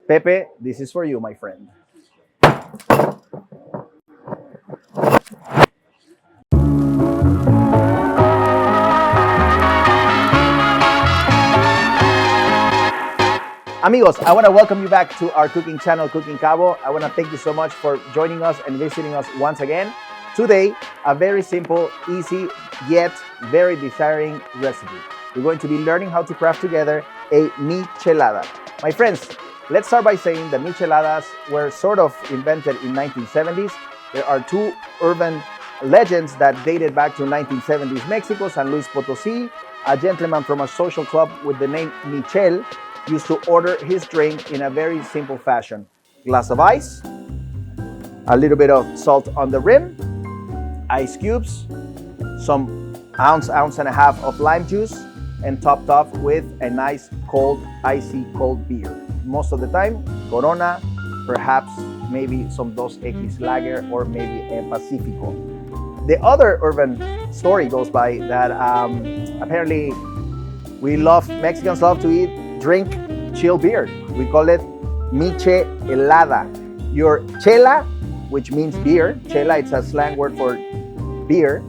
Pepe, this is for you, my friend. Amigos, I want to welcome you back to our cooking channel, Cooking Cabo. I want to thank you so much for joining us and visiting us once again. Today, a very simple, easy, yet very desiring recipe. We're going to be learning how to craft together a michelada. My friends, let's start by saying that micheladas were sort of invented in 1970s. There are two urban legends that dated back to 1970s Mexico, San Luis Potosí. A gentleman from a social club with the name Michel used to order his drink in a very simple fashion. Glass of ice, a little bit of salt on the rim, ice cubes, some ounce and a half of lime juice, and topped off with a nice cold, icy cold beer. Most of the time, Corona, perhaps maybe some Dos X Lager, or maybe a Pacifico. The other urban story goes by that apparently Mexicans love to drink chilled beer. We call it Michelada. Your chela, which means beer, chela, it's a slang word for beer.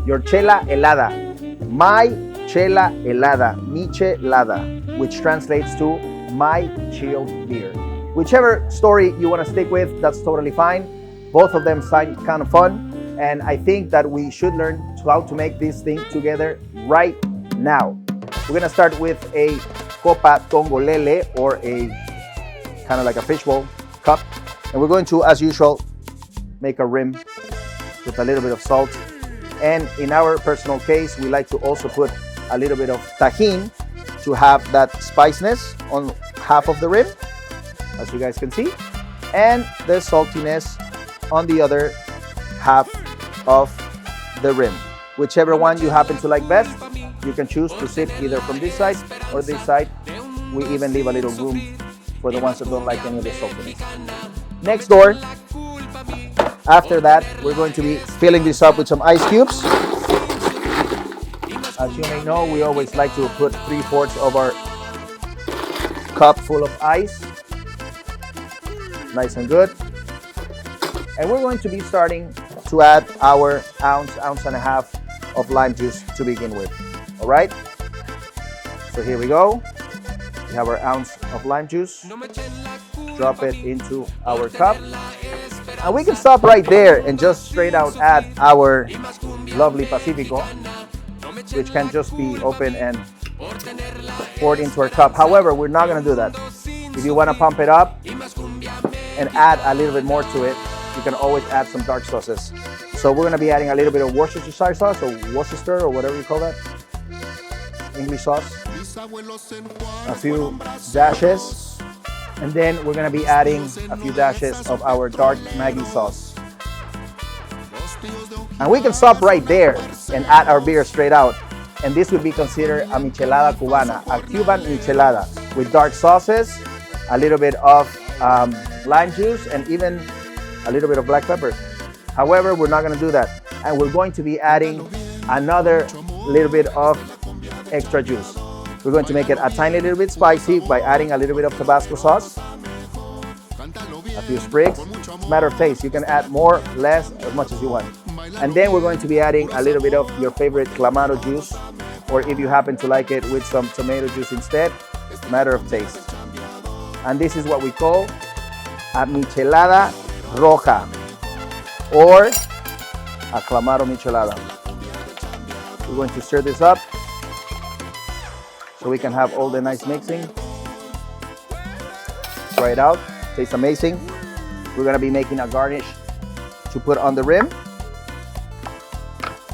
Your chela helada, my chela helada, Michelada, which translates to my chilled beer. Whichever story you want to stick with, that's totally fine. Both of them sound kind of fun, and I think that we should learn how to make this thing together right now. We're gonna start with a copa tongolele, or a kind of like a fishbowl cup, and we're going to, as usual, make a rim with a little bit of salt. And in our personal case, we like to also put a little bit of tajin to have that spiciness on half of the rim, as you guys can see, and the saltiness on the other half of the rim. Whichever one you happen to like best, you can choose to sit either from this side or this side. We even leave a little room for the ones that don't like any of the saltiness. Next door, after that, we're going to be filling this up with some ice cubes. As you may know, we always like to put 3/4 of our cup full of ice. Nice and good. And we're going to be starting to add our ounce and a half of lime juice to begin with. All right, so here we go. We have our ounce of lime juice. Drop it into our cup. And we can stop right there and just straight out add our lovely Pacifico, which can just be open and poured into our cup. However, we're not gonna do that. If you wanna pump it up and add a little bit more to it, you can always add some dark sauces. So we're gonna be adding a little bit of Worcestershire sauce, or Worcester, or whatever you call that. English sauce, a few dashes, and then we're going to be adding a few dashes of our dark Maggi sauce. And we can stop right there and add our beer straight out, and this would be considered a michelada cubana, a Cuban michelada with dark sauces, a little bit of lime juice, and even a little bit of black pepper. However, we're not going to do that, and we're going to be adding another little bit of extra juice. We're going to make it a tiny little bit spicy by adding a little bit of Tabasco sauce, a few sprigs. It's a matter of taste. You can add more, less, as much as you want. And then we're going to be adding a little bit of your favorite clamato juice, or if you happen to like it with some tomato juice instead, matter of taste. And this is what we call a michelada roja, or a clamato michelada. We're going to stir this up so we can have all the nice mixing. Try it out, tastes amazing. We're gonna be making a garnish to put on the rim.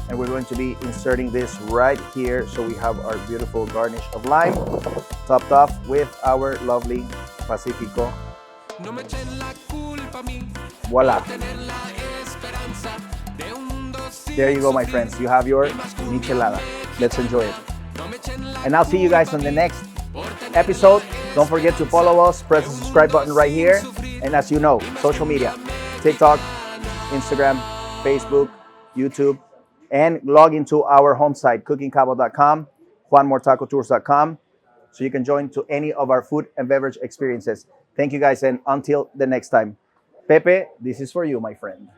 And we're going to be inserting this right here, so we have our beautiful garnish of lime, topped off with our lovely Pacifico. Voila. There you go, my friends. You have your michelada. Let's enjoy it. And I'll see you guys on the next episode. Don't forget to follow us, press the subscribe button right here. And as you know, social media, TikTok, Instagram, Facebook, YouTube, and log into our home site, cookingcabo.com, juanmortacotours.com, so you can join to any of our food and beverage experiences. Thank you guys, and until the next time. Pepe, this is for you, my friend.